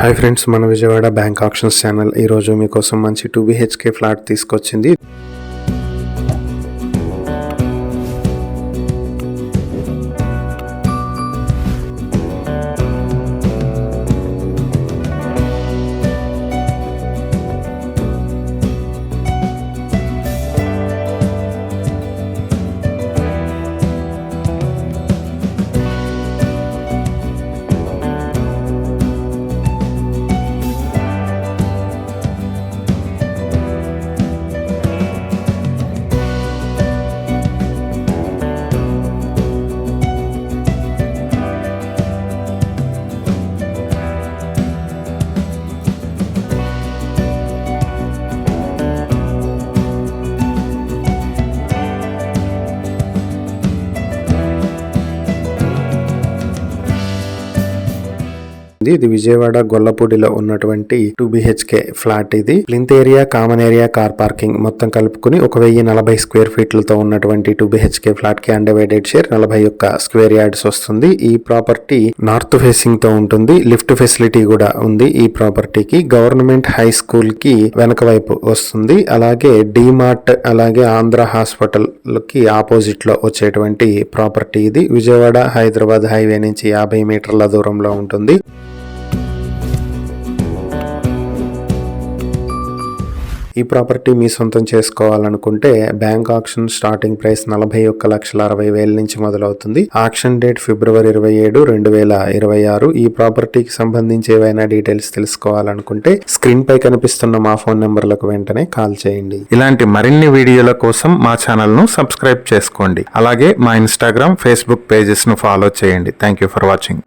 Hi friends, మన Vijayawada bank options channel ఈరోజు మీకోసం మంచి 2 BHK ఫ్లాట్ తీసుకొచ్చింది. ఇది విజయవాడ గొల్లపూడిలో ఉన్నటువంటి 2 BHK ఫ్లాట్. ఇది plinth area, common area, car parking మొత్తం కలుపుకుని 1040 స్క్వేర్ ఫీట్లతో ఉన్నటువంటి 2 BHK ఫ్లాట్ కి అన్డివైడెడ్ షేర్ 41 స్క్వేర్ యార్డ్స్ వస్తుంది. ఈ ప్రాపర్టీ నార్త్ ఫేసింగ్ తో ఉంటుంది. లిఫ్ట్ ఫెసిలిటీ కూడా ఉంది ఈ ప్రాపర్టీకి. గవర్నమెంట్ హై స్కూల్ కి వెనక వైపు వస్తుంది. అలాగే డిమార్ట్, అలాగే ఆంధ్ర హాస్పిటల్ కి ఆపోజిట్ లో వచ్చేటువంటి ప్రాపర్టీ ఇది. విజయవాడ హైదరాబాద్ హైవే నుంచి 50 మీటర్ల దూరంలో ఉంటుంది. ఈ ప్రాపర్టీ మీ సొంతం చేసుకోవాలనుకుంటే బ్యాంక్ ఆక్షన్ స్టార్టింగ్ ప్రైస్ 41,60,000 నుంచి మొదలవుతుంది. ఆక్షన్ డేట్ ఫిబ్రవరి 27, 2026. ఈ ప్రాపర్టీకి సంబంధించి ఏవైనా డీటెయిల్స్ తెలుసుకోవాలనుకుంటే స్క్రీన్ పై కనిపిస్తున్న మా ఫోన్ నెంబర్లకు వెంటనే కాల్ చేయండి. ఇలాంటి మరిన్ని వీడియోల కోసం మా ఛానల్ ను సబ్స్క్రైబ్ చేసుకోండి. అలాగే మా ఇన్స్టాగ్రామ్, ఫేస్బుక్ పేజెస్ ను ఫాలో చేయండి. Thank you for watching.